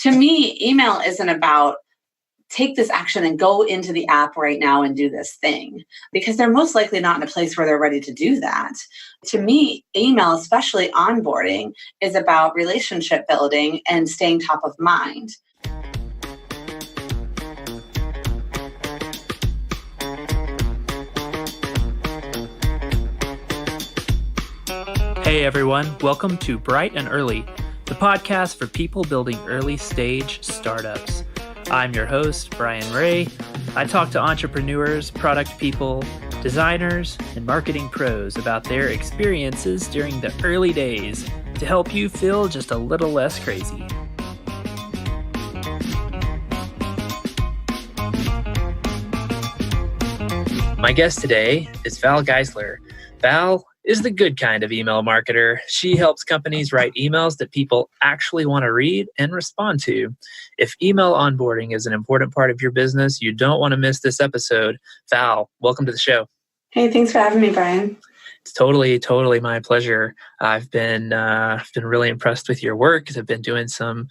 to me, email isn't about take this action and go into the app right now and do this thing, because they're most likely not in a place where they're ready to do that. To me, email, especially onboarding, is about relationship building and staying top of mind. Hey everyone, welcome to Bright and Early, the podcast for people building early stage startups. I'm your host, Brian Ray. I talk to entrepreneurs, product people, designers, and marketing pros about their experiences during the early days to help you feel just a little less crazy. My guest today is Vals Geisler. Val is the good kind of email marketer. She helps companies write emails that people actually want to read and respond to. If email onboarding is an important part of your business, you don't want to miss this episode. Val, welcome to the show. Hey, thanks for having me, Brian. It's totally my pleasure. I've been really impressed with your work. I've been doing some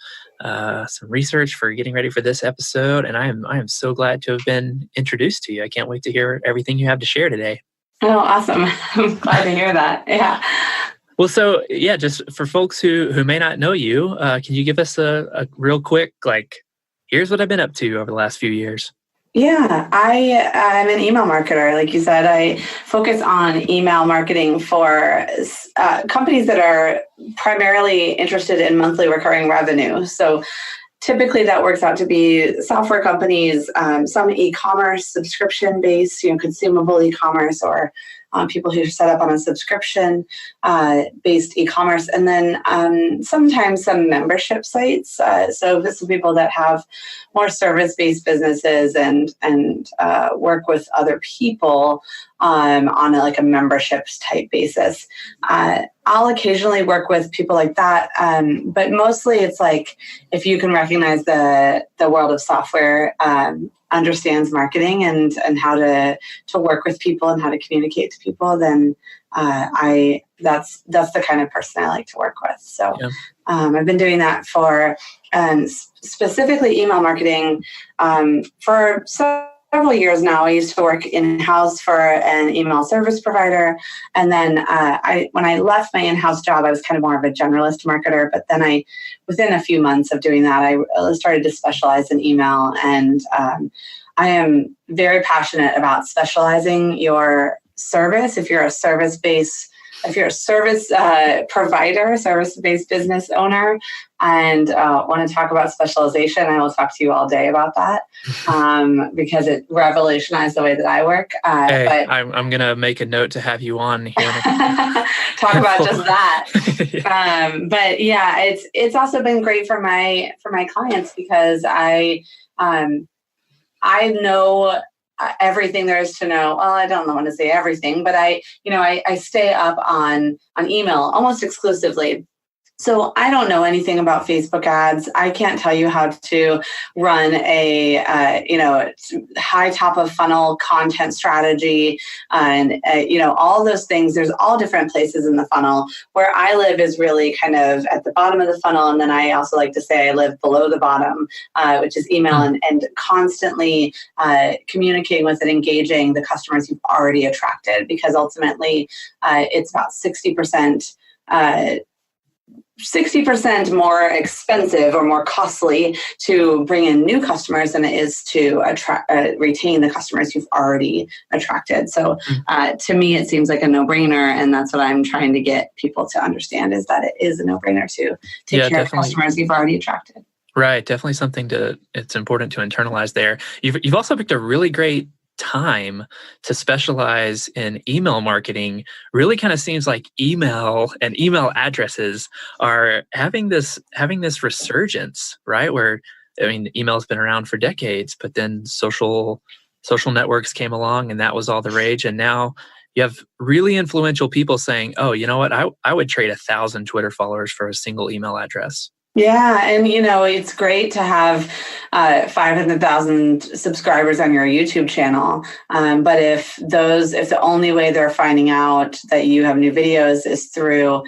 research for getting ready for this episode, and I am so glad to have been introduced to you. I can't wait to hear everything you have to share today. Oh, awesome. I'm glad to hear that. Yeah. Well, so yeah, just for folks who may not know you, can you give us a real quick, here's what I've been up to over the last few years? Yeah, I'm an email marketer. Like you said, I focus on email marketing for companies that are primarily interested in monthly recurring revenue. So typically that works out to be software companies, some e-commerce subscription-based, consumable e-commerce, or people who set up on a subscription-based e-commerce, and then sometimes some membership sites. So this is people that have more service-based businesses and work with other people on a membership type basis. I'll occasionally work with people like that, but mostly it's if you can recognize the world of software, understands marketing and how to work with people and how to communicate to people, then that's the kind of person I like to work with. So yeah. I've been doing that for specifically email marketing for several years now. I used to work in-house for an email service provider. And then when I left my in-house job, I was kind of more of a generalist marketer. But then within a few months of doing that, I started to specialize in email. And I am very passionate about specializing your service. If you're a service provider, service-based business owner, and want to talk about specialization, I will talk to you all day about that because it revolutionized the way that I work. But I'm going to make a note to have you on here. Talk about just that. But yeah, it's also been great for my clients because I know everything there is to know. Well, I don't want to say everything, but I stay up on email almost exclusively. So I don't know anything about Facebook ads. I can't tell you how to run a high top of funnel content strategy and all those things. There's all different places in the funnel. Where I live is really kind of at the bottom of the funnel, and then I also like to say I live below the bottom, which is email and constantly communicating with and engaging the customers you've already attracted, because ultimately it's about 60% more expensive or more costly to bring in new customers than it is to retain the customers you've already attracted. So to me, it seems like a no-brainer, and that's what I'm trying to get people to understand, is that it is a no-brainer to take care of customers you've already attracted. Right, definitely it's important to internalize there. You've also picked a really great time to specialize in email marketing. Really kind of seems like email and email addresses are having this resurgence, right? Where, email's been around for decades, but then social networks came along and that was all the rage. And now you have really influential people saying, oh, you know what? I would trade 1,000 Twitter followers for a single email address. Yeah, and it's great to have 500,000 subscribers on your YouTube channel. But if the only way they're finding out that you have new videos is through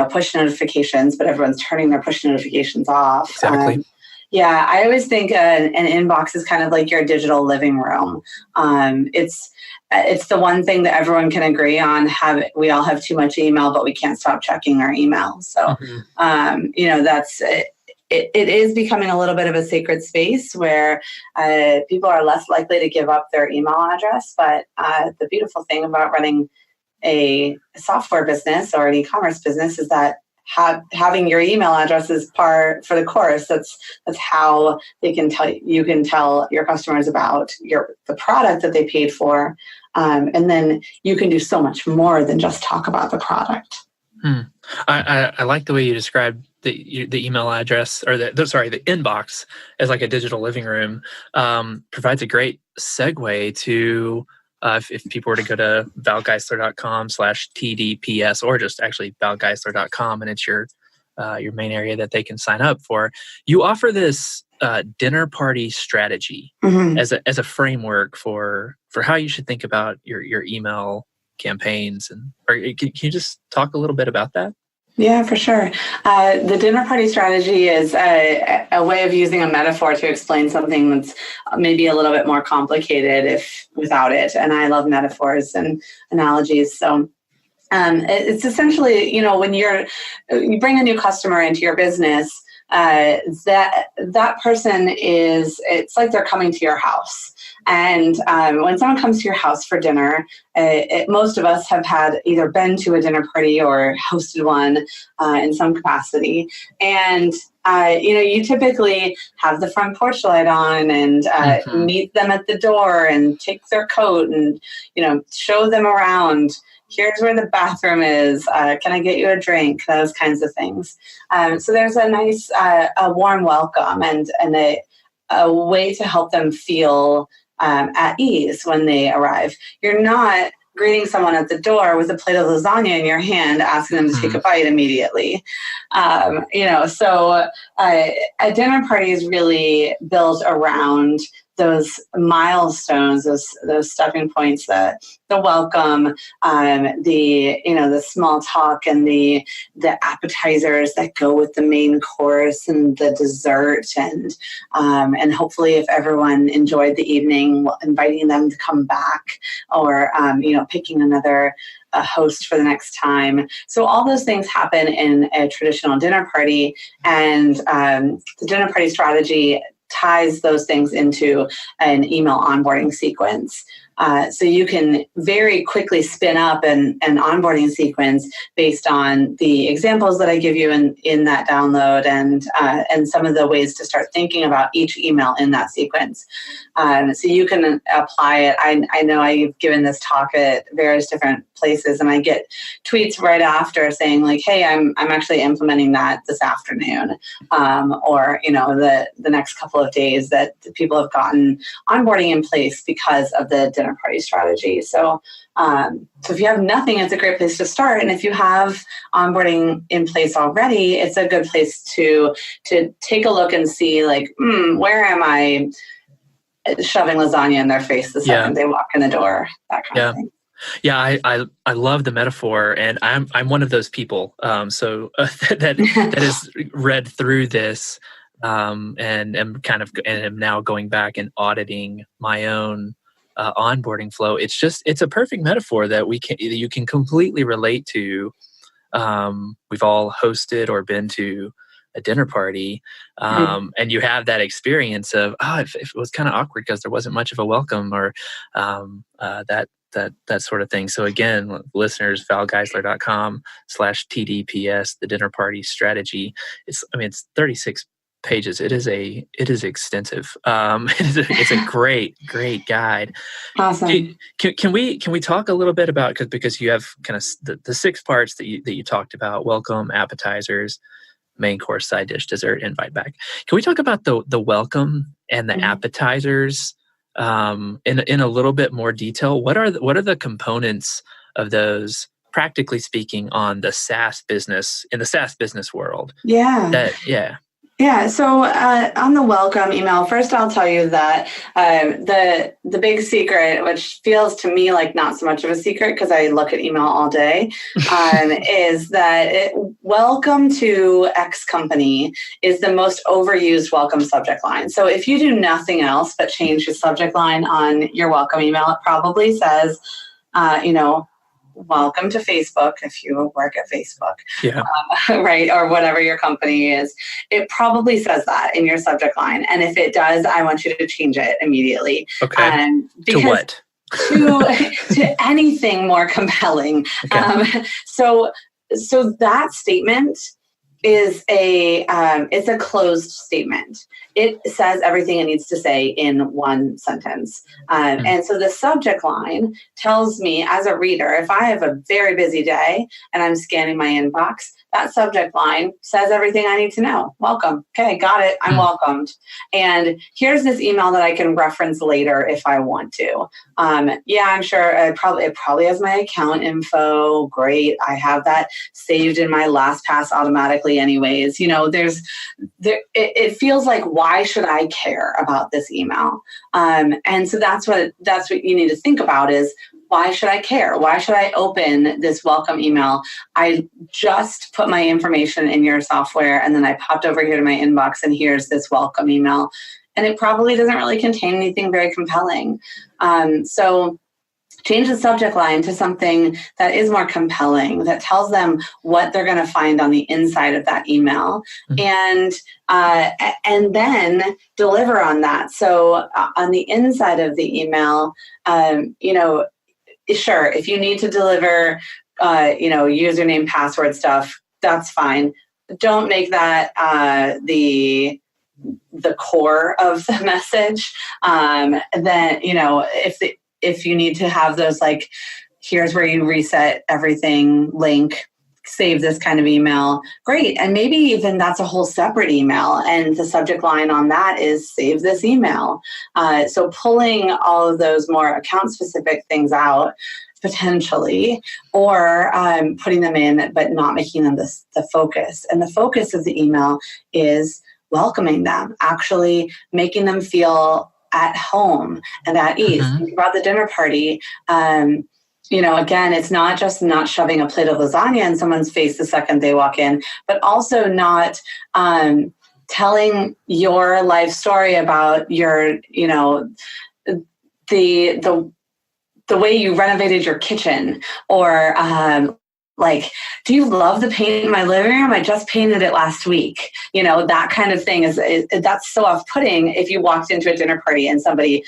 push notifications, but everyone's turning their push notifications off. Exactly. Yeah, I always think an inbox is kind of like your digital living room. It's the one thing that everyone can agree on. We all have too much email, but we can't stop checking our email. So, that's it. It is becoming a little bit of a sacred space where people are less likely to give up their email address. But the beautiful thing about running a software business or an e-commerce business is that having your email address is par for the course. That's how you can tell your customers about the product that they paid for, and then you can do so much more than just talk about the product. I like the way you described the email address, or the inbox as like a digital living room. Provides a great segue to if people were to go to valgeisler.com/TDPS, or just actually valgeisler.com, and it's your main area that they can sign up for. You offer this dinner party strategy as a framework for how you should think about your email campaigns. And can you just talk a little bit about that? Yeah, for sure. The dinner party strategy is a way of using a metaphor to explain something that's maybe a little bit more complicated without it. And I love metaphors and analogies. So it's essentially, when you bring a new customer into your business, that person it's like they're coming to your house. And when someone comes to your house for dinner, most of us have either been to a dinner party or hosted one in some capacity. And you typically have the front porch light on and meet them at the door and take their coat and show them around. Here's where the bathroom is. Can I get you a drink? Those kinds of things. So there's a nice, a warm welcome and a way to help them feel at ease when they arrive. You're not greeting someone at the door with a plate of lasagna in your hand, asking them to take a bite immediately. So a dinner party is really built around those milestones, those stepping points, the welcome, the small talk, and the appetizers that go with the main course, and the dessert, and hopefully, if everyone enjoyed the evening, inviting them to come back, or picking another host for the next time. So all those things happen in a traditional dinner party, and the dinner party strategy ties those things into an email onboarding sequence. So you can very quickly spin up an onboarding sequence based on the examples that I give you in that download, and some of the ways to start thinking about each email in that sequence. So you can apply it. I know I've given this talk at various different places, and I get tweets right after saying like, "Hey, I'm actually implementing that this afternoon," or the next couple of days, that people have gotten onboarding in place because of the dinner party strategy. So if you have nothing, it's a great place to start. And if you have onboarding in place already, it's a good place to take a look and see like, where am I shoving lasagna in their face the second they walk in the door, that kind of thing. Yeah, I love the metaphor, and I'm one of those people. That has read through this, and am now going back and auditing my own onboarding flow. It's a perfect metaphor that you can completely relate to. We've all hosted or been to a dinner party, and you have that experience of if it was kind of awkward because there wasn't much of a welcome, or that sort of thing. So again, listeners, valgeisler.com/TDPS, the dinner party strategy. It's 36 pages. It is extensive. It's a great guide. Awesome. Can we talk a little bit about, because you have kind of the 6 parts that you talked about: welcome, appetizers, main course, side dish, dessert, invite back. Can we talk about the welcome and the appetizers in a little bit more detail? What are the components of those, practically speaking, on the SaaS business, in the SaaS business world? Yeah. Yeah. So on the welcome email, first I'll tell you that the big secret, which feels to me like not so much of a secret because I look at email all day, is that welcome to X company is the most overused welcome subject line. So if you do nothing else but change your subject line on your welcome email, it probably says, welcome to Facebook if you work at Facebook, Yeah. right? Or whatever your company is. It probably says that in your subject line. And if it does, I want you to change it immediately. Okay. To what? to anything more compelling. Okay. So that statement is it's a closed statement. It says everything it needs to say in one sentence. And so the subject line tells me as a reader, if I have a very busy day and I'm scanning my inbox, that subject line says everything I need to know. Welcome. Okay, got it. I'm welcomed. And here's this email that I can reference later if I want to. I'm sure it probably has my account info. Great. I have that saved in my LastPass automatically anyways. It feels like, why should I care about this email? And so that's what you need to think about is, why should I care? Why should I open this welcome email? I just put my information in your software and then I popped over here to my inbox and here's this welcome email. And it probably doesn't really contain anything very compelling. So change the subject line to something that is more compelling, that tells them what they're going to find on the inside of that email, and then deliver on that. So on the inside of the email, sure, if you need to deliver, username, password stuff, that's fine. Don't make that the core of the message. Then, if you need to have those, like, here's where you reset everything link, save this kind of email, great. And maybe even that's a whole separate email and the subject line on that is save this email. So pulling all of those more account specific things out potentially, or putting them in but not making them the focus. And the focus of the email is welcoming them, actually making them feel at home and at ease. Think about the dinner party. Again, it's not just not shoving a plate of lasagna in someone's face the second they walk in, but also not telling your life story about your, the way you renovated your kitchen, or do you love the paint in my living room? I just painted it last week. That kind of thing that's so off-putting if you walked into a dinner party and somebody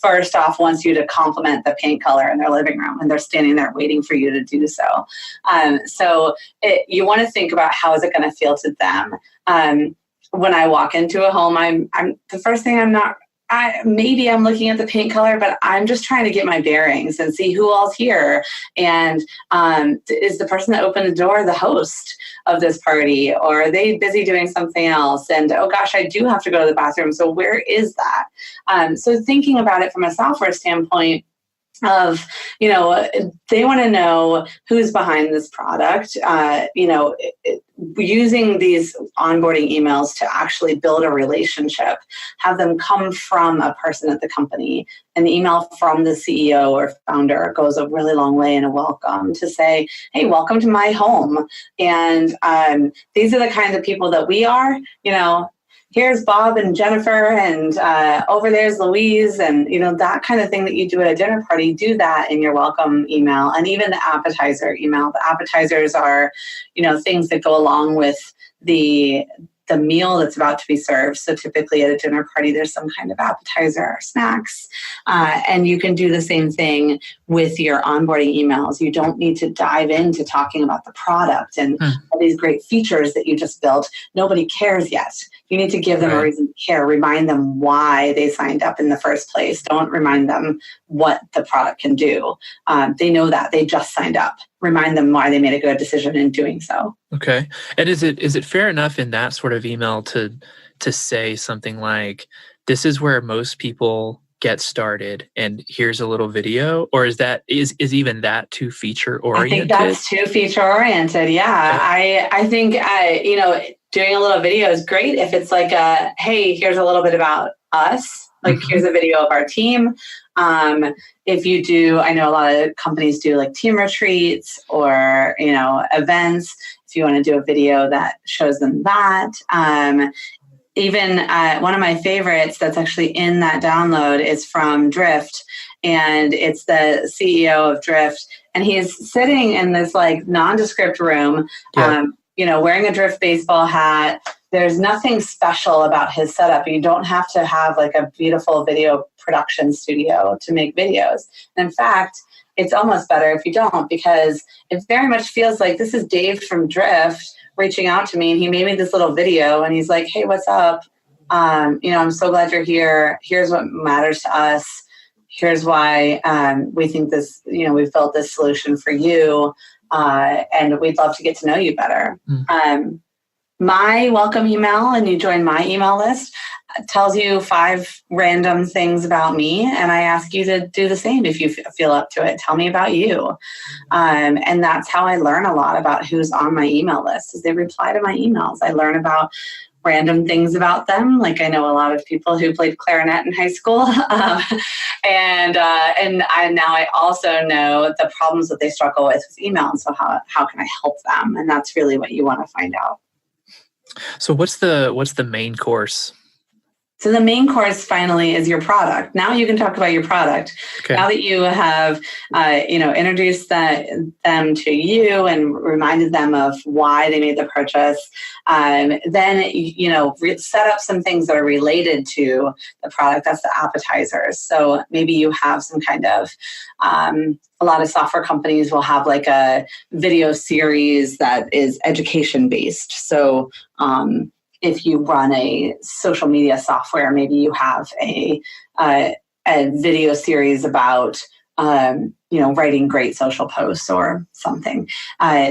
first off wants you to compliment the paint color in their living room and they're standing there waiting for you to do so. You want to think about, how is it going to feel to them? When I walk into a home, I'm the first thing maybe I'm looking at the paint color, but I'm just trying to get my bearings and see who all's here. And is the person that opened the door the host of this party, or are they busy doing something else? And, oh gosh, I do have to go to the bathroom. So where is that? So thinking about it from a software standpoint of, they want to know who's behind this product, using these onboarding emails to actually build a relationship, have them come from a person at the company. An email from the CEO or founder goes a really long way in a welcome to say, hey, welcome to my home. And these are the kinds of people that we are, here's Bob and Jennifer, and over there's Louise, and that kind of thing that you do at a dinner party. Do that in your welcome email, and even the appetizer email. The appetizers are, things that go along with the meal that's about to be served. So typically at a dinner party, there's some kind of appetizer or snacks. And you can do the same thing with your onboarding emails. You don't need to dive into talking about the product and all these great features that you just built. Nobody cares yet. You need to give them a reason to care. Remind them why they signed up in the first place. Don't remind them what the product can do. They know that. They just signed up. Remind them why they made a good decision in doing so. Okay. And is it fair enough in that sort of email to say something like, this is where most people get started and here's a little video? Or is even that too feature oriented? I think that's too feature oriented. Yeah. Okay. I think, doing a little video is great if it's like hey, here's a little bit about us. Like, here's a video of our team. If you do, I know a lot of companies do like team retreats or, events. If you want to do a video that shows them that. Even one of my favorites that's actually in that download is from Drift. And it's the CEO of Drift. And he's sitting in this like nondescript room, wearing a Drift baseball hat. There's nothing special about his setup. You don't have to have like a beautiful video production studio to make videos. And in fact, it's almost better if you don't, because it very much feels like this is Dave from Drift reaching out to me, and he made me this little video, and he's like, hey, what's up? I'm so glad you're here. Here's what matters to us. Here's why we think this, we've built this solution for you, and we'd love to get to know you better. My welcome email, and you join my email list, tells you 5 random things about me, and I ask you to do the same if you feel up to it. Tell me about you. And that's how I learn a lot about who's on my email list, is they reply to my emails. I learn about random things about them. Like, I know a lot of people who played clarinet in high school. And now I also know the problems that they struggle with email. And so how can I help them? And that's really what you want to find out. So what's the main course? So the main course finally is your product. Now you can talk about your product. Okay. Now that you have, introduced them to you and reminded them of why they made the purchase, then, set up some things that are related to the product. That's the appetizers. So maybe you have some kind of, a lot of software companies will have like a video series that is education based. So, if you run a social media software, maybe you have a video series about, writing great social posts or something.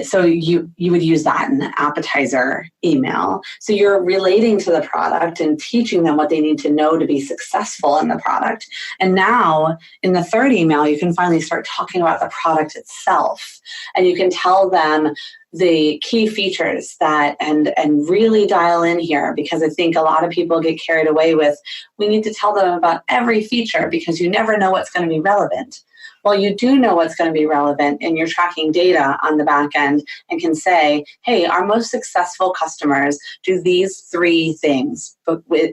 So you would use that in the appetizer email. So you're relating to the product and teaching them what they need to know to be successful in the product. And now in the third email, you can finally start talking about the product itself. And you can tell them the key features and really dial in here, because I think a lot of people get carried away with, we need to tell them about every feature because you never know what's going to be relevant. Well, you do know what's going to be relevant, and you're tracking data on the back end and can say, hey, our most successful customers do these 3 things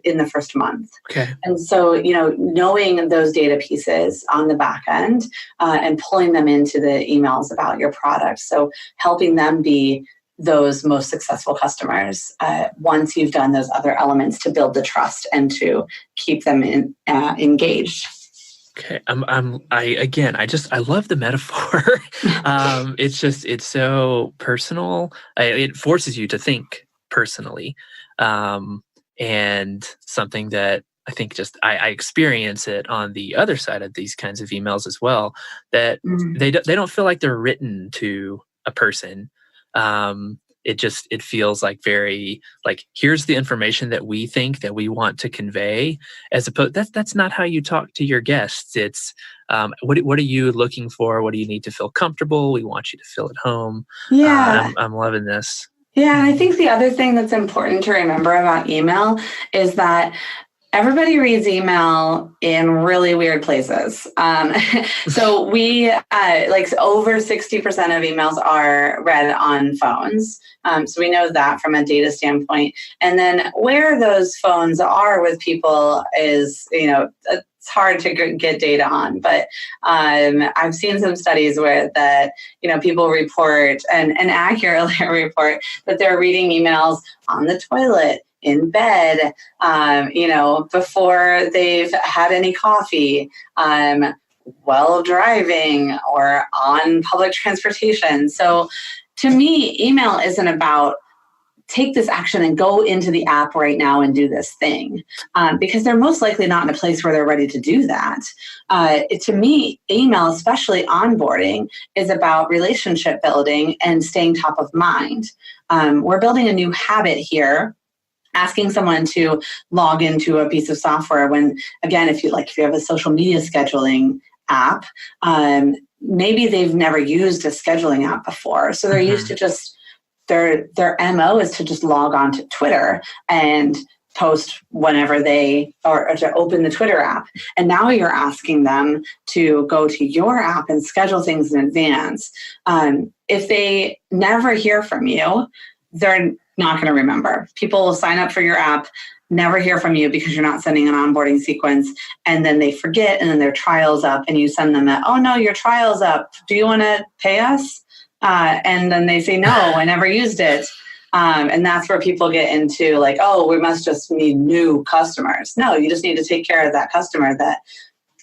in the first month. Okay. And so, knowing those data pieces on the back end and pulling them into the emails about your product. So helping them be those most successful customers once you've done those other elements to build the trust and to keep them engaged. Okay, I love the metaphor. It's so personal. It forces you to think personally, and something that I think I experience it on the other side of these kinds of emails as well. That they don't feel like they're written to a person. It feels like very like, here's the information that we think that we want to convey, as opposed that's not how you talk to your guests. It's what are you looking for? What do you need to feel comfortable? We want you to feel at home. Yeah, I'm loving this. Yeah, and I think the other thing that's important to remember about email is that everybody reads email in really weird places. So we, over 60% of emails are read on phones. So we know that from a data standpoint. And then where those phones are with people is, it's hard to get data on. But I've seen some studies where people report and accurately report that they're reading emails on the toilet, in bed, before they've had any coffee, while driving or on public transportation. So to me, email isn't about take this action and go into the app right now and do this thing, because they're most likely not in a place where they're ready to do that. To me, email, especially onboarding, is about relationship building and staying top of mind. We're building a new habit here, asking someone to log into a piece of software when, again, if you have a social media scheduling app, maybe they've never used a scheduling app before. So they're used to just their MO is to just log on to Twitter and post whenever or to open the Twitter app. And now you're asking them to go to your app and schedule things in advance. If they never hear from you, they're not going to remember. People will sign up for your app, never hear from you because you're not sending an onboarding sequence, and then they forget, and then their trial's up, and you send them oh no, your trial's up. Do you want to pay us? And then they say, no, I never used it. And that's where people get into like, oh, we must just need new customers. No, you just need to take care of that customer that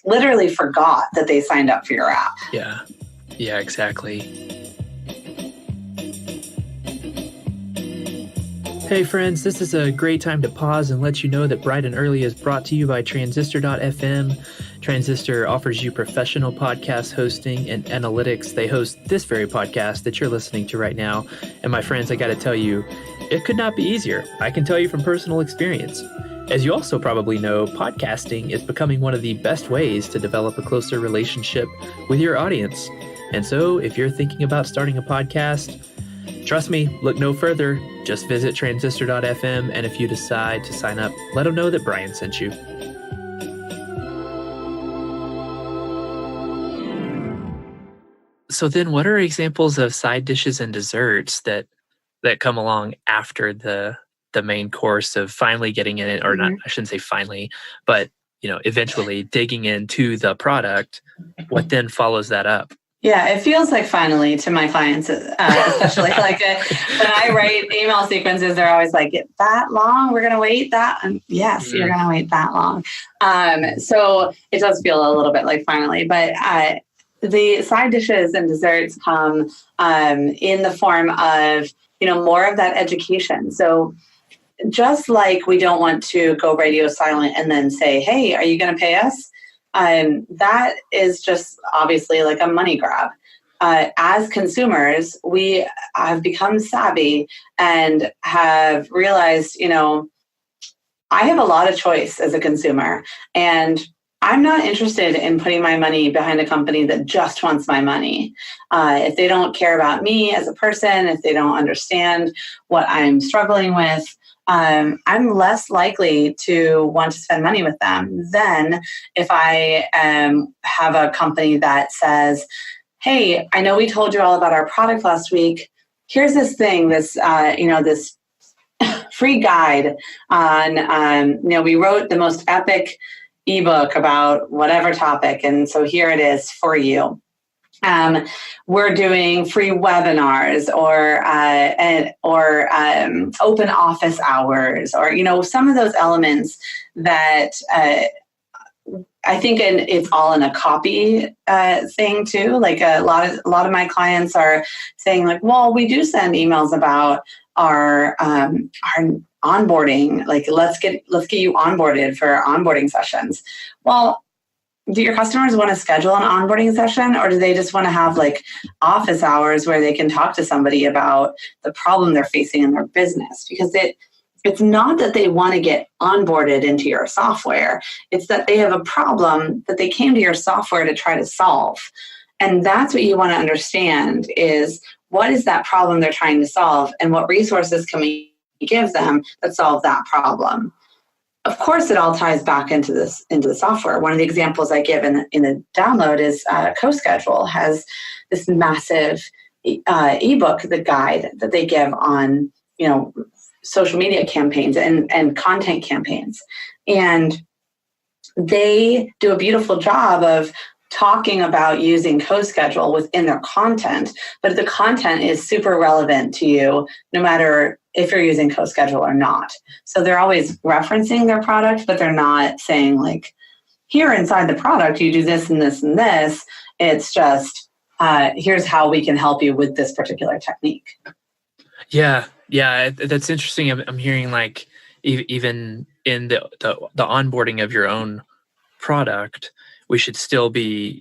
literally forgot that they signed up for your app. Yeah, exactly. Hey friends, this is a great time to pause and let you know that Bright and Early is brought to you by Transistor.fm. Transistor offers you professional podcast hosting and analytics. They host this very podcast that you're listening to right now. And my friends, I got to tell you, it could not be easier. I can tell you from personal experience. As you also probably know, podcasting is becoming one of the best ways to develop a closer relationship with your audience. And so if you're thinking about starting a podcast, trust me, look no further. Just visit transistor.fm, and if you decide to sign up, let them know that Brian sent you. So then what are examples of side dishes and desserts that come along after the main course of finally getting in it, or not, I shouldn't say finally, but eventually digging into the product? What then follows that up? Yeah, it feels like finally to my clients, especially like when I write email sequences, they're always like, that long? We're going to wait that? And yes, you're going to wait that long. So it does feel a little bit like finally, but the side dishes and desserts come in the form of, more of that education. So just like we don't want to go radio silent and then say, hey, are you going to pay us? That is just obviously like a money grab. As consumers, we have become savvy and have realized, I have a lot of choice as a consumer, and I'm not interested in putting my money behind a company that just wants my money. If they don't care about me as a person, if they don't understand what I'm struggling with, I'm less likely to want to spend money with them than if I have a company that says, hey, I know we told you all about our product last week. Here's this thing, this free guide on, we wrote the most epic ebook about whatever topic, and so here it is for you. We're doing free webinars or open office hours, or some of those elements that I think it's all in a copy thing too. Like a lot of my clients are saying like, well, we do send emails about our onboarding. Like let's get you onboarded for onboarding sessions. Well, do your customers want to schedule an onboarding session, or do they just want to have like office hours where they can talk to somebody about the problem they're facing in their business? Because it's not that they want to get onboarded into your software. It's that they have a problem that they came to your software to try to solve. And that's what you want to understand is what is that problem they're trying to solve, and what resources can we give them that solve that problem? Of course, it all ties back into the software. One of the examples I give in the download is CoSchedule has this massive ebook, the guide that they give on social media campaigns and content campaigns, and they do a beautiful job of talking about using CoSchedule within their content. But the content is super relevant to you, no matter if you're using CoSchedule or not. So they're always referencing their product, but they're not saying like, here inside the product, you do this and this and this. It's just, here's how we can help you with this particular technique. Yeah, that's interesting. I'm hearing like even in the onboarding of your own product, you should still be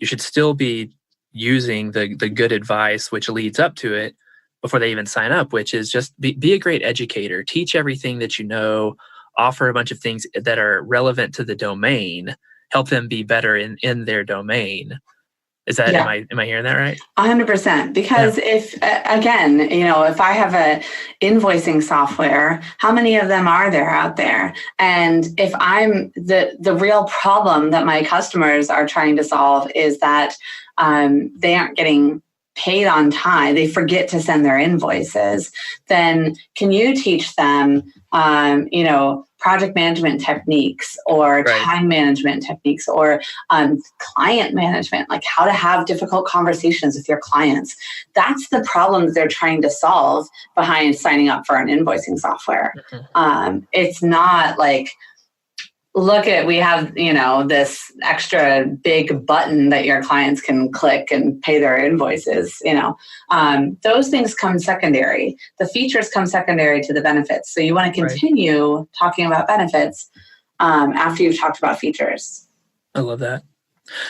using the good advice which leads up to it before they even sign up, which is just be a great educator. Teach everything that you know, offer a bunch of things that are relevant to the domain, help them be better in their domain. Is that, Yeah. am I hearing that right? 100%. Because if, again, if I have a invoicing software, how many of them are there out there? And if I'm the real problem that my customers are trying to solve is that they aren't getting paid on time, they forget to send their invoices, then can you teach them, project management techniques or time management techniques or client management, like how to have difficult conversations with your clients? That's the problem that they're trying to solve behind signing up for an invoicing software. It's not like, we have, this extra big button that your clients can click and pay their invoices, those things come secondary. The features come secondary to the benefits. So you want to continue talking about benefits after you've talked about features. I love that.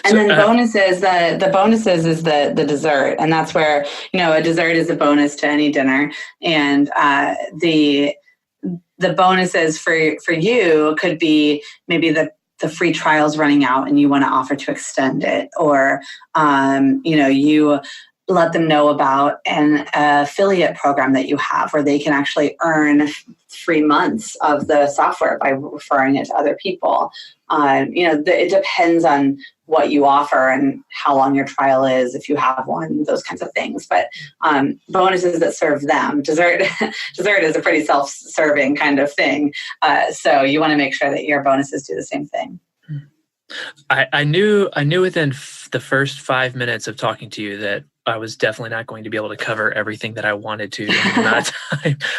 And then bonuses, the bonuses is the dessert. And that's where, a dessert is a bonus to any dinner. And the bonuses for you could be maybe the free trials running out and you want to offer to extend it, or you let them know about an affiliate program that you have where they can actually earn 3 months of the software by referring it to other people. It depends on what you offer and how long your trial is, if you have one, those kinds of things. But bonuses that serve them. Dessert is a pretty self-serving kind of thing. So you want to make sure that your bonuses do the same thing. I knew within the first 5 minutes of talking to you that I was definitely not going to be able to cover everything that I wanted to in the amount of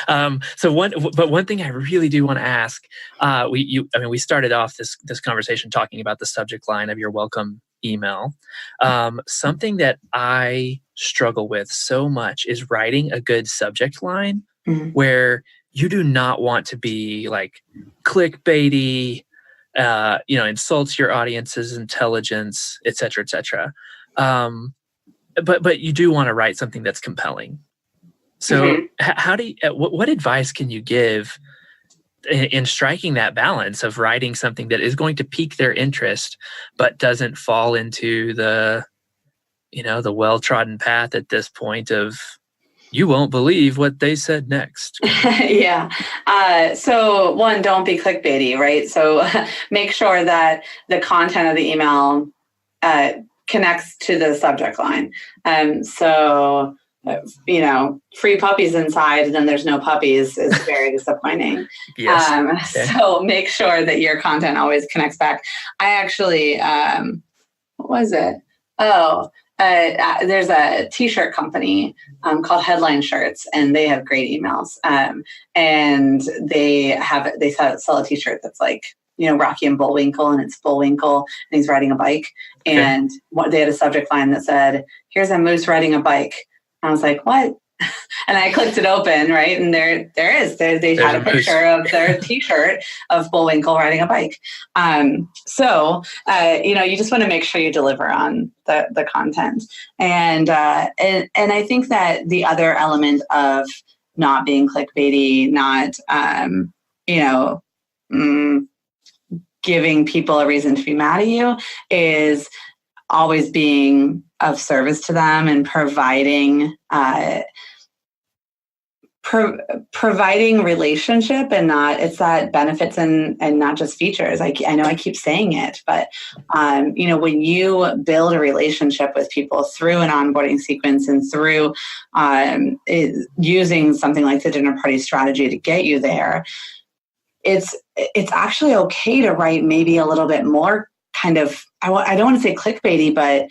time. But one thing I really do want to ask, we started off this conversation talking about the subject line of your welcome email. Something that I struggle with so much is writing a good subject line where you do not want to be like clickbaity, insults your audience's intelligence, et cetera, et cetera. But you do want to write something that's compelling. So how do you, what advice can you give in striking that balance of writing something that is going to pique their interest, but doesn't fall into the well-trodden path at this point of, you won't believe what they said next? Yeah. So one, don't be clickbaity, right? So make sure that the content of the email connects to the subject line. Free puppies inside, and then there's no puppies is very disappointing. Yes. So make sure that your content always connects back. I actually, what was it? There's a t-shirt company called Headline Shirts, and they have great emails. And they sell a t-shirt that's like, Rocky and Bullwinkle, and it's Bullwinkle and he's riding a bike. Okay. And they had a subject line that said, "Here's a moose riding a bike." And I was like, what? And I clicked it open, right? And there they had a picture of their t-shirt of Bullwinkle riding a bike. You just want to make sure you deliver on the content. And I think that the other element of not being clickbaity, not, giving people a reason to be mad at you, is always being of service to them and providing relationship, and it's that benefits and not just features. I know I keep saying it, but when you build a relationship with people through an onboarding sequence and through using something like the dinner party strategy to get you there, it's actually okay to write maybe a little bit more kind of, I don't want to say clickbaity, but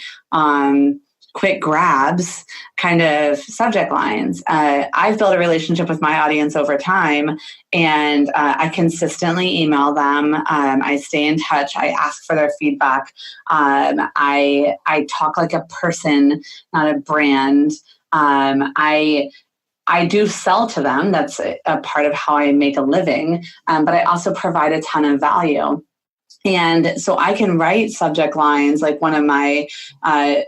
quick grabs kind of subject lines. I've built a relationship with my audience over time, and I consistently email them. I stay in touch. I ask for their feedback. I talk like a person, not a brand. I do sell to them. That's a part of how I make a living. But I also provide a ton of value. And so I can write subject lines, like one of my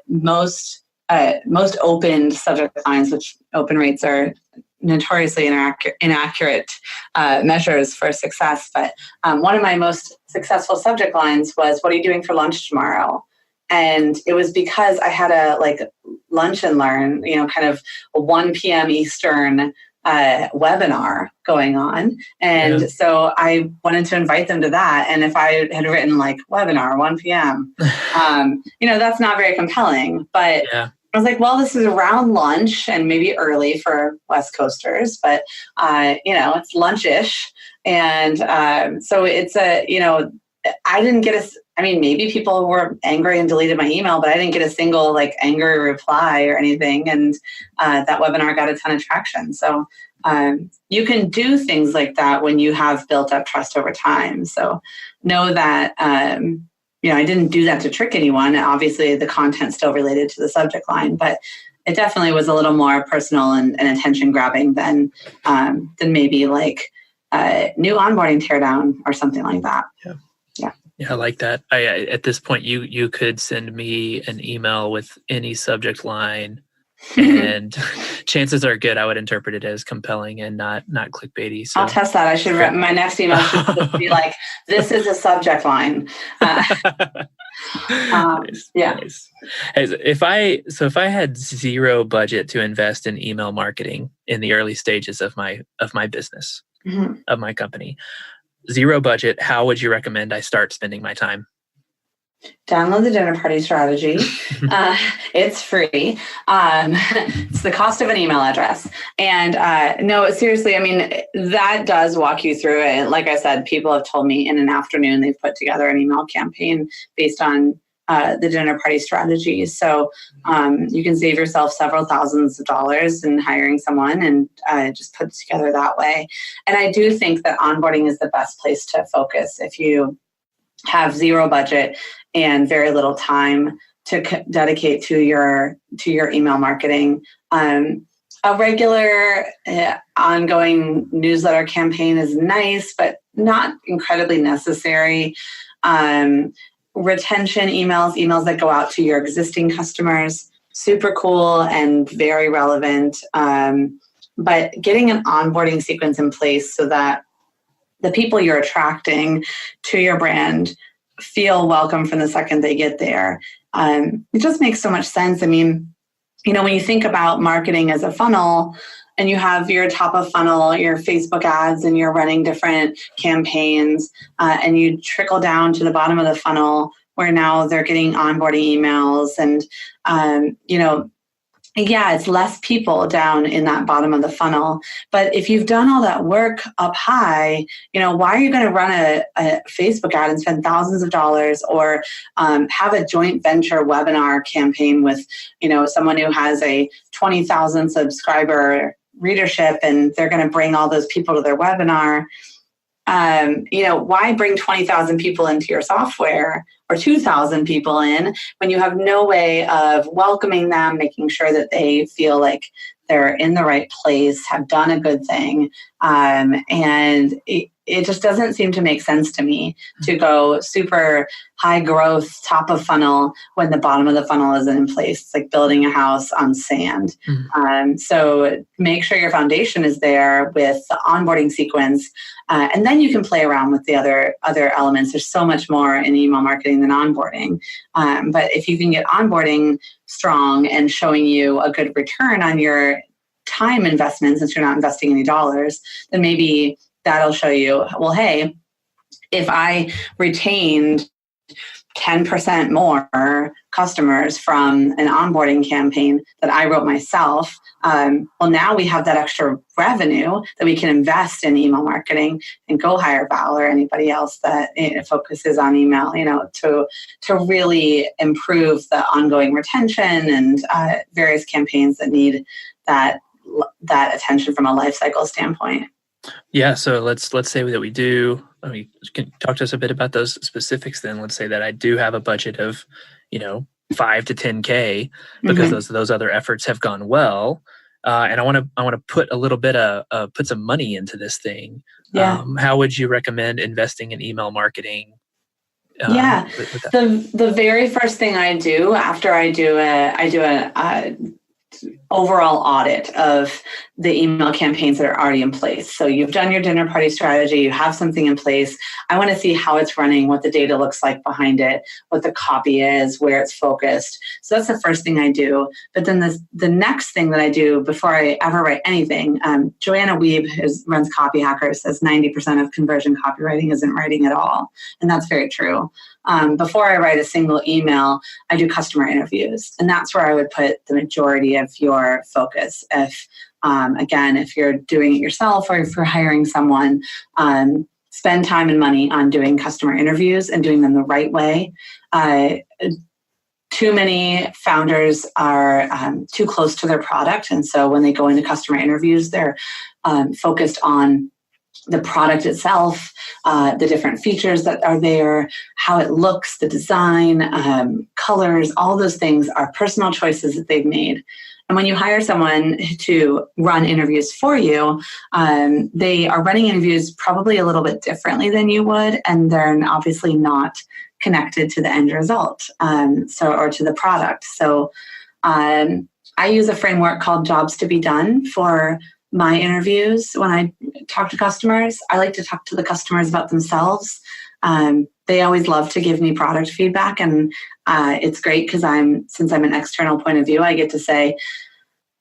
most opened subject lines, which open rates are notoriously inaccurate measures for success. But one of my most successful subject lines was, "What are you doing for lunch tomorrow?" And it was because I had a like lunch and learn, kind of a 1 p.m. Eastern webinar going on. And so I wanted to invite them to that. And if I had written like webinar 1 p.m., that's not very compelling. But I was like, well, this is around lunch and maybe early for West Coasters, but, it's lunch-ish. And so it's I didn't get maybe people were angry and deleted my email, but I didn't get a single like angry reply or anything. And that webinar got a ton of traction. So you can do things like that when you have built up trust over time. So know that, I didn't do that to trick anyone. Obviously, the content's still related to the subject line, but it definitely was a little more personal and attention grabbing than maybe like new onboarding teardown or something like that. Yeah, I like that. At this point, you could send me an email with any subject line, and chances are good I would interpret it as compelling and not clickbaity. So I'll test that. I should my next email should be like, "This is a subject line." Nice. If I had zero budget to invest in email marketing in the early stages of my business, of my company. Zero budget, how would you recommend I start spending my time? Download the dinner party strategy. It's free. It's the cost of an email address. And no, seriously, that does walk you through it. Like I said, people have told me in an afternoon they've put together an email campaign based on the dinner party strategy. So you can save yourself several thousands of dollars in hiring someone and just put it together that way. And I do think that onboarding is the best place to focus if you have zero budget and very little time to dedicate to your email marketing. A regular ongoing newsletter campaign is nice, but not incredibly necessary. Retention emails that go out to your existing customers, super cool and very relevant. But getting an onboarding sequence in place so that the people you're attracting to your brand feel welcome from the second they get there. It just makes so much sense. When you think about marketing as a funnel, and you have your top of funnel, your Facebook ads, and you're running different campaigns, and you trickle down to the bottom of the funnel where now they're getting onboarding emails. And, it's less people down in that bottom of the funnel. But if you've done all that work up high, why are you going to run a Facebook ad and spend thousands of dollars or have a joint venture webinar campaign with, someone who has a 20,000 subscriber readership and they're going to bring all those people to their webinar? Why bring 20,000 people into your software or 2,000 people in when you have no way of welcoming them, making sure that they feel like they're in the right place, have done a good thing. And it just doesn't seem to make sense to me to go super high growth, top of funnel when the bottom of the funnel isn't in place. It's like building a house on sand. So make sure your foundation is there with the onboarding sequence. And then you can play around with the other elements. There's so much more in email marketing than onboarding. But if you can get onboarding strong and showing you a good return on your time investment, since you're not investing any dollars, then maybe that'll show you, well, hey, if I retained 10% more customers from an onboarding campaign that I wrote myself, well, now we have that extra revenue that we can invest in email marketing and go hire Val or anybody else that focuses on email, to really improve the ongoing retention and various campaigns that need that attention from a life cycle standpoint. Yeah. So let's say that we do. Can talk to us a bit about those specifics. Then let's say that I do have a budget of, $5 to $10K because those other efforts have gone well, and I want to put a little bit put some money into this thing. Yeah. How would you recommend investing in email marketing? The very first thing I do after I do a overall audit of the email campaigns that are already in place. So you've done your dinner party strategy, you have something in place. I want to see how it's running, what the data looks like behind it, what the copy is, where it's focused. So that's the first thing I do. But then the next thing that I do before I ever write anything, Joanna Wiebe, who runs Copy Hackers, says 90% of conversion copywriting isn't writing at all. And that's very true. Before I write a single email, I do customer interviews. And that's where I would put the majority of your focus. If, again, if you're doing it yourself or if you're hiring someone, spend time and money on doing customer interviews and doing them the right way. Too many founders are too close to their product. And so when they go into customer interviews, they're focused on the product itself, the different features that are there, how it looks, the design, colors, all those things are personal choices that they've made. And when you hire someone to run interviews for you, they are running interviews probably a little bit differently than you would, and they're obviously not connected to the end result, or to the product. So I use a framework called Jobs to be Done for my interviews. When I talk to customers, I like to talk to the customers about themselves. They always love to give me product feedback, and it's great because since I'm an external point of view, I get to say,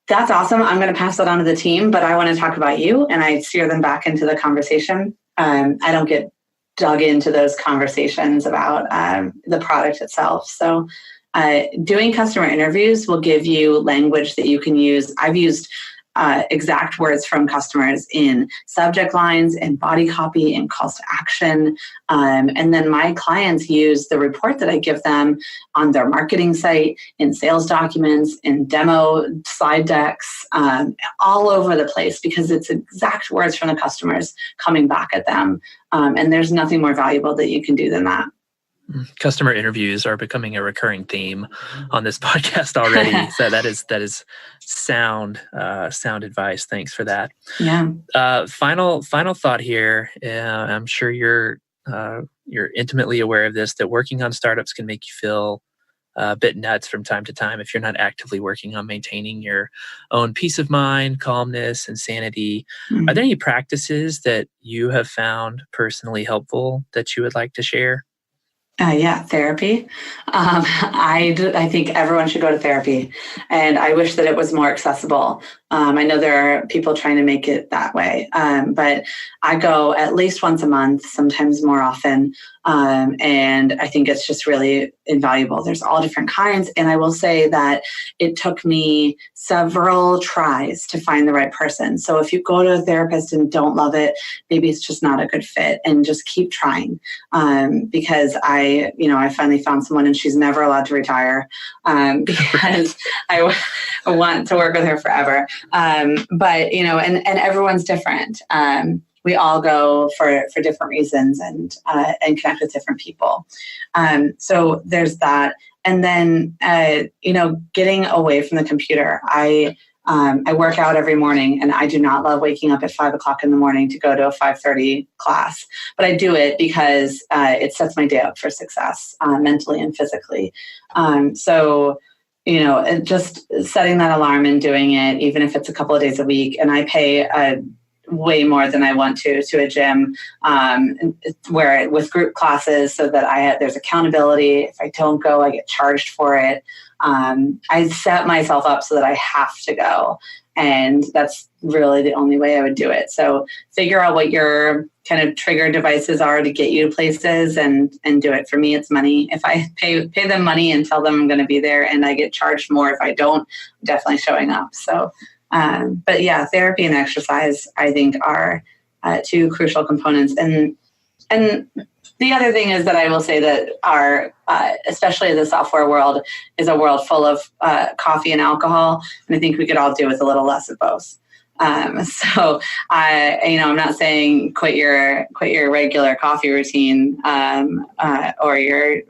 that's awesome, I'm going to pass that on to the team, but I want to talk about you, and I steer them back into the conversation. I don't get dug into those conversations about the product itself. So doing customer interviews will give you language that you can use. I've used exact words from customers in subject lines and body copy and calls to action. And then my clients use the report that I give them on their marketing site, in sales documents, in demo slide decks, all over the place, because it's exact words from the customers coming back at them. And there's nothing more valuable that you can do than that. Customer interviews are becoming a recurring theme on this podcast already. So that is sound advice. Thanks for that. Yeah. Final thought here. I'm sure you're intimately aware of this, that working on startups can make you feel a bit nuts from time to time if you're not actively working on maintaining your own peace of mind, calmness, and sanity. Mm-hmm. Are there any practices that you have found personally helpful that you would like to share? Therapy. I think everyone should go to therapy, and I wish that it was more accessible. I know there are people trying to make it that way, but I go at least once a month, sometimes more often, and I think it's just really invaluable. There's all different kinds, and I will say that it took me several tries to find the right person. So if you go to a therapist and don't love it, maybe it's just not a good fit, and just keep trying, because I finally found someone, and she's never allowed to retire, because I want to work with her forever. But everyone's different. We all go for different reasons and connect with different people. So there's that. And then, getting away from the computer. I work out every morning, and I do not love waking up at 5 o'clock in the morning to go to a 5:30 class, but I do it because it sets my day up for success, mentally and physically. Just setting that alarm and doing it, even if it's a couple of days a week, and I pay way more than I want to a gym, where with group classes, so that there's accountability. If I don't go, I get charged for it. I set myself up so that I have to go, and that's really the only way I would do it. So figure out what your kind of trigger devices are to get you to places, and do it. For me, it's money. If I pay them money and tell them I'm going to be there, and I get charged more if I don't, I'm definitely showing up. So, but yeah, therapy and exercise, I think, are two crucial components. And the other thing is that I will say that especially the software world, is a world full of coffee and alcohol, and I think we could all do with a little less of both. So I'm not saying quit your regular coffee routine, or your,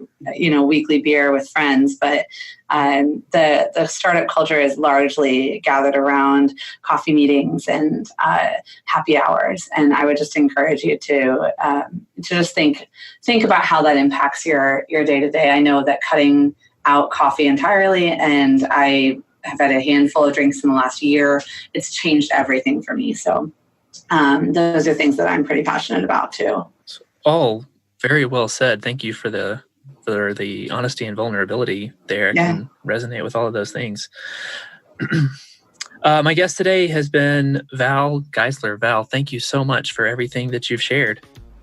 weekly beer with friends, but the startup culture is largely gathered around coffee meetings and happy hours. And I would just encourage you to just think about how that impacts your day to day. I know that cutting out coffee entirely, and I have had a handful of drinks in the last year. It's changed everything for me. So those are things that I'm pretty passionate about too. All very well said. Thank you for the honesty and vulnerability there. I can resonate with all of those things. My guest today has been Val Geisler. Val, thank you so much for everything that you've shared.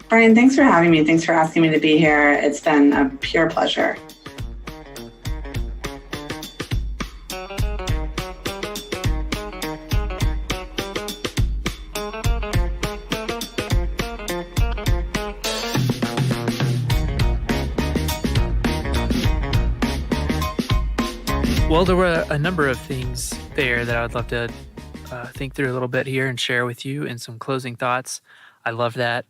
Brian, thanks for having me. Thanks for asking me to be here. It's been a pure pleasure. Well, there were a number of things there that I would love to think through a little bit here and share with you in some closing thoughts. I love that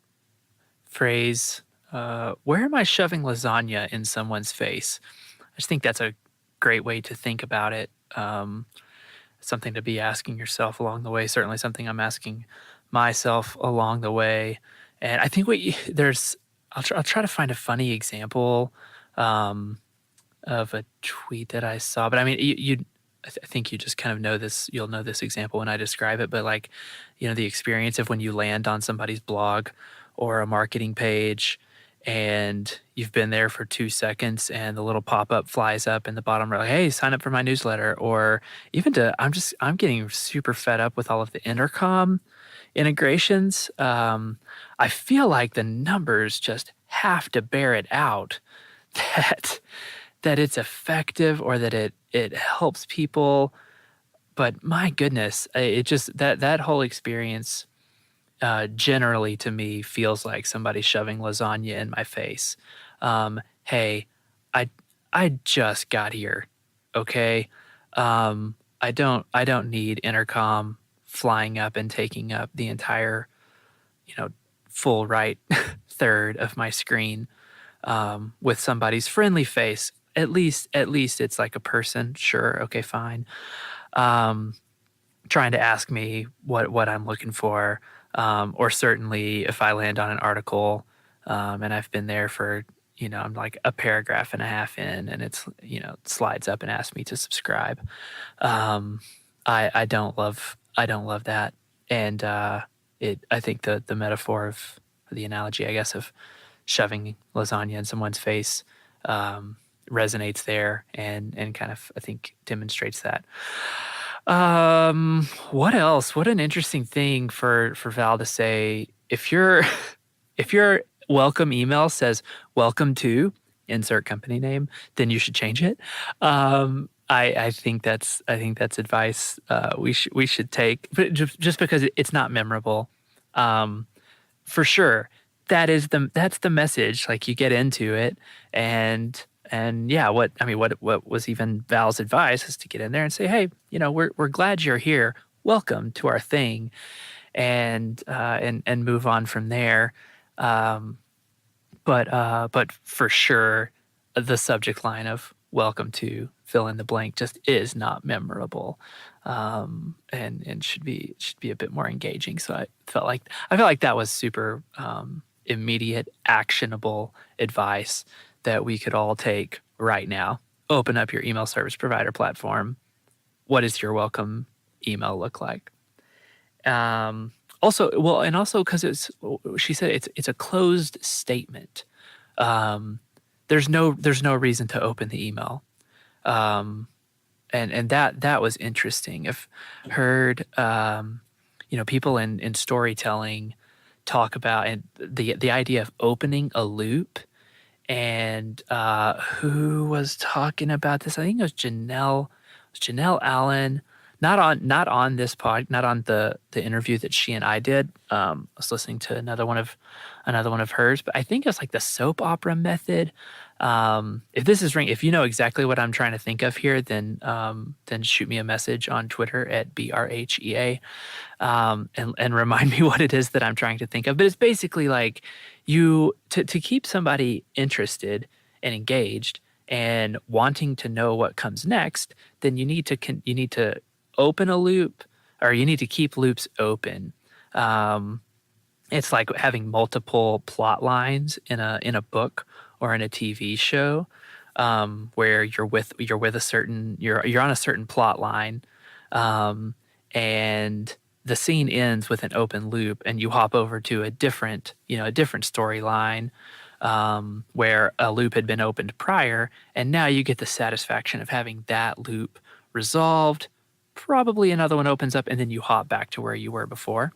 phrase, where am I shoving lasagna in someone's face? I just think that's a great way to think about it. Something to be asking yourself along the way, certainly something I'm asking myself along the way. And I think I'll try to find a funny example of a tweet that I saw, but I mean, I think you just kind of know this. You'll know this example when I describe it, but like, the experience of when you land on somebody's blog or a marketing page and you've been there for 2 seconds and the little pop-up flies up in the bottom, like, hey, sign up for my newsletter. Or even I'm getting super fed up with all of the intercom integrations. I feel like the numbers just have to bear it out that it's effective or that it helps people. But my goodness, it just that whole experience generally to me feels like somebody shoving lasagna in my face. Hey, I just got here, okay? I don't need intercom flying up and taking up the entire, full right third of my screen with somebody's friendly face. At least it's like a person. Sure. Okay, fine. Trying to ask me what I'm looking for. Or certainly if I land on an article, and I've been there for, I'm like a paragraph and a half in and it's, it slides up and asks me to subscribe. I don't love that. And, I think the metaphor of the analogy, I guess, of shoving lasagna in someone's face, resonates there and kind of, I think, demonstrates that. What else? What an interesting thing for Val to say. If your welcome email says welcome to insert company name, then you should change it. I think that's advice we should take, but just because it's not memorable. For sure. That's the message. Like, you get into it and yeah, what was even Val's advice is to get in there and say, hey, we're glad you're here. Welcome to our thing, and move on from there. But for sure, the subject line of welcome to fill in the blank just is not memorable, and should be a bit more engaging. So I felt like that was super immediate, actionable advice that we could all take right now. Open up your email service provider platform. What does your welcome email look like? Also because she said it's a closed statement. There's no reason to open the email. And that was interesting. I've heard people in storytelling talk about and the idea of opening a loop. And who was talking about this? I think it was Janelle Allen. Not on this pod, not on the interview that she and I did. I was listening to another one of hers, but I think it's like the soap opera method. If you know exactly what I'm trying to think of here, then shoot me a message on Twitter at BRHEA, and remind me what it is that I'm trying to think of. But it's basically like to keep somebody interested and engaged and wanting to know what comes next, then you need to open a loop, or you need to keep loops open. It's like having multiple plot lines in a book or in a TV show. where you're on a certain plot line, and the scene ends with an open loop, and you hop over to a different storyline, where a loop had been opened prior, and now you get the satisfaction of having that loop resolved. Probably another one opens up, and then you hop back to where you were before.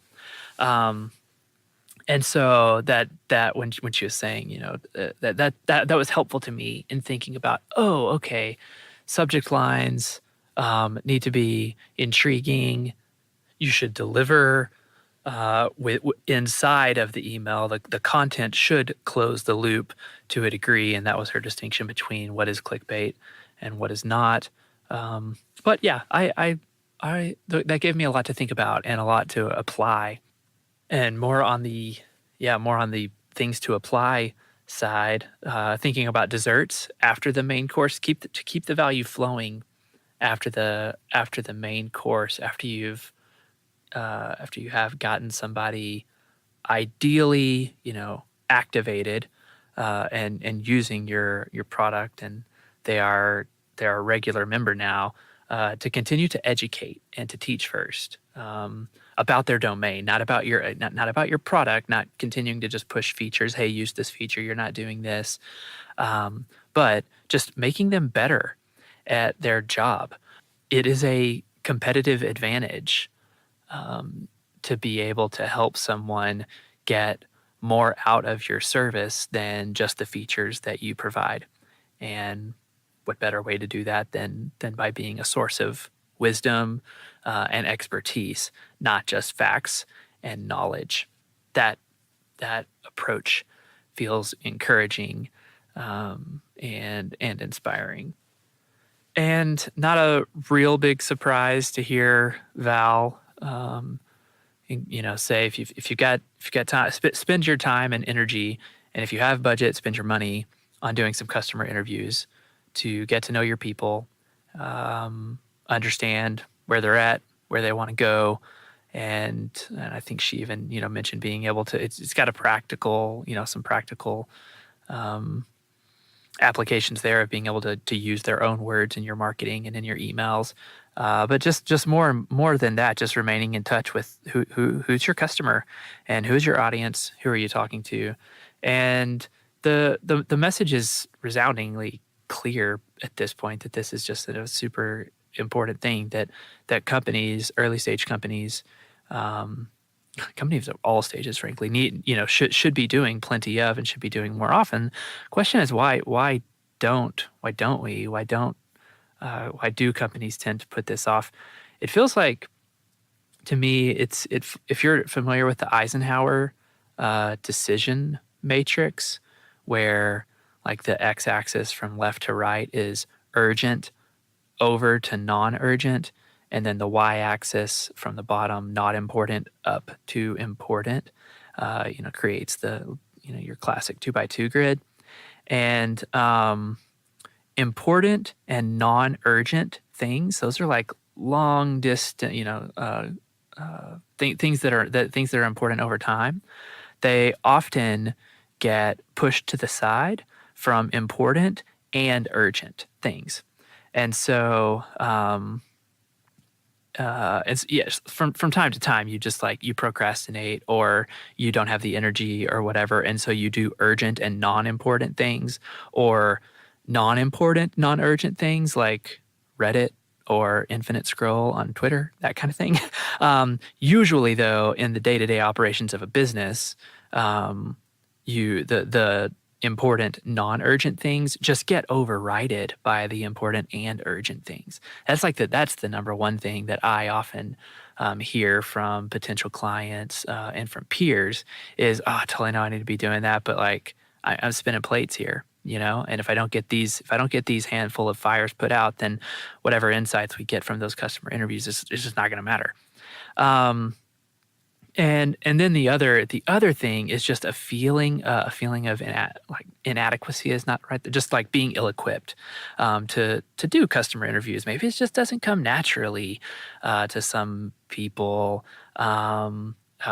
And so that when she was saying, that was helpful to me in thinking about, oh, okay, subject lines need to be intriguing. You should deliver inside of the email. The content should close the loop to a degree, and that was her distinction between what is clickbait and what is not. But yeah, that gave me a lot to think about and a lot to apply. And more on the things to apply side, thinking about desserts after the main course, to keep the value flowing after the main course, after you have gotten somebody ideally, activated, and using your product, and they're a regular member now, to continue to educate and to teach first, about their domain, not about your product, not continuing to just push features. Hey, use this feature. You're not doing this, but just making them better at their job. It is a competitive advantage, to be able to help someone get more out of your service than just the features that you provide. And what better way to do that than by being a source of wisdom and expertise, not just facts and knowledge. That approach feels encouraging, and inspiring. And not a real big surprise to hear Val, say if you got time, spend your time and energy, and if you have budget, spend your money on doing some customer interviews to get to know your people, understand where they're at, where they want to go. And I think she even, mentioned being able to, it's got a practical, some practical applications there of being able to use their own words in your marketing and in your emails. But just more than that, just remaining in touch with who's your customer and who's your audience, who are you talking to. And the message is resoundingly clear at this point that this is just a super important thing that companies, early stage companies, companies of all stages, frankly, should be doing plenty of, and should be doing more often. Question is why don't do companies tend to put this off? It feels like, to me, if you're familiar with the Eisenhower decision matrix, where like the x-axis from left to right is urgent over to non-urgent, and then the y-axis from the bottom, not important, up to important, creates the your classic 2x2 grid. And important and non-urgent things, those are like long distance, things that are important over time. They often get pushed to the side from important and urgent things. And so, from time to time, you just you procrastinate, or you don't have the energy or whatever. And so you do urgent and non-important things, or non-important, non-urgent things like Reddit or infinite scroll on Twitter, that kind of thing. Usually though, in the day-to-day operations of a business, the important non-urgent things just get overridden by the important and urgent things. That's the number one thing that I often hear from potential clients and from peers is, oh, I totally know I need to be doing that, but I'm spinning plates here, and if I don't get these handful of fires put out, then whatever insights we get from those customer interviews is just not going to matter. And then the other thing is just a feeling of inadequacy is not right. Just like being ill-equipped to do customer interviews. Maybe it just doesn't come naturally to some people,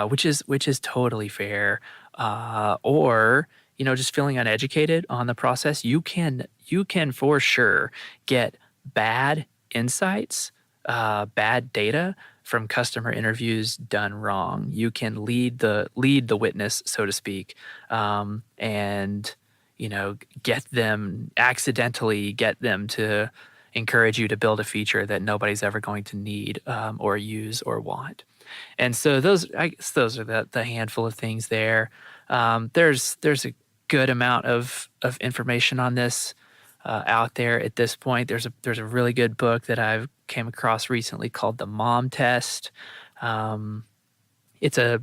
which is totally fair. Or just feeling uneducated on the process. You can you can for sure get bad insights, bad data from customer interviews done wrong. You can lead the witness, so to speak, and accidentally get them to encourage you to build a feature that nobody's ever going to need or use or want. And so those are the handful of things there. There's a good amount of information on this out there at this point. There's a really good book that I've came across recently called The Mom Test. It's a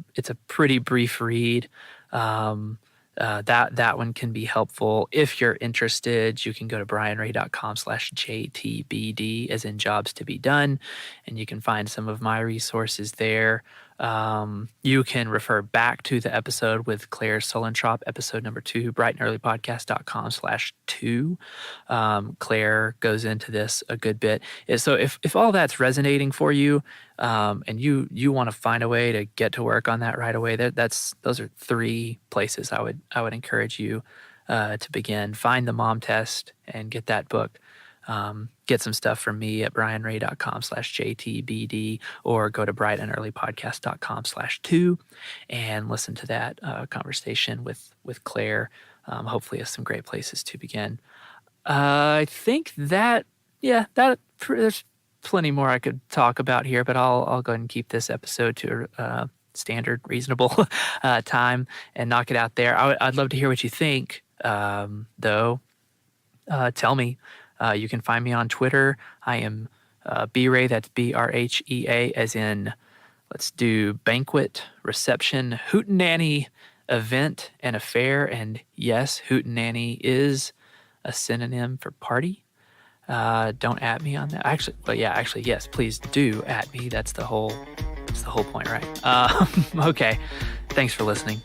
pretty brief read. That one can be helpful. If you're interested, you can go to brianray.com/JTBD, as in jobs to be done, and you can find some of my resources there. You can refer back to the episode with Claire Solentrop, episode number 2, brightandearlypodcast.com/2. Claire goes into this a good bit. So if all that's resonating for you, and you want to find a way to get to work on that right away, those are 3 places I would encourage you to begin. Find the Mom Test and get that book. Get some stuff from me at brianray.com/JTBD, or go to brightandearlypodcast.com/2 and listen to that conversation with Claire. Hopefully some great places to begin. I think there's plenty more I could talk about here, but I'll go ahead and keep this episode to standard, reasonable time and knock it out there. I'd love to hear what you think, though. Tell me. You can find me on Twitter. I am B-Ray, that's BRHEA, as in, let's do banquet, reception, hootenanny, event, and affair. And yes, hootenanny is a synonym for party. Don't at me on that. Actually, yes, please do at me. That's the whole point, right? Okay. Thanks for listening.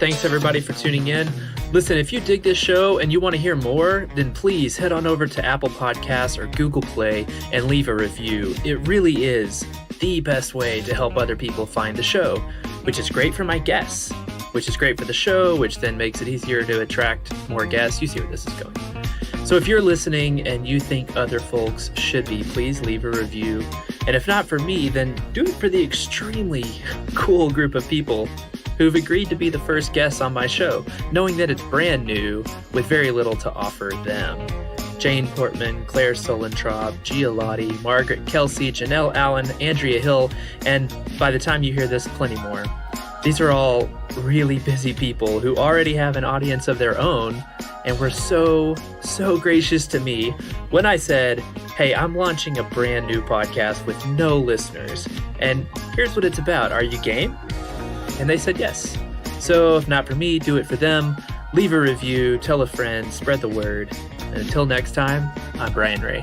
Thanks everybody for tuning in. Listen, if you dig this show and you want to hear more, then please head on over to Apple Podcasts or Google Play and leave a review. It really is the best way to help other people find the show, which is great for my guests, which is great for the show, which then makes it easier to attract more guests. You see where this is going. So if you're listening and you think other folks should be, please leave a review. And if not for me, then do it for the extremely cool group of people who've agreed to be the first guests on my show, knowing that it's brand new with very little to offer them. Jane Portman, Claire Solentrop, Gia Lottie, Margaret Kelsey, Janelle Allen, Andrea Hill, and by the time you hear this, plenty more. These are all really busy people who already have an audience of their own and were so gracious to me when I said, hey, I'm launching a brand new podcast with no listeners, and here's what it's about. Are you game? And they said yes. So if not for me, do it for them. Leave a review, tell a friend, spread the word. And until next time, I'm Brian Ray.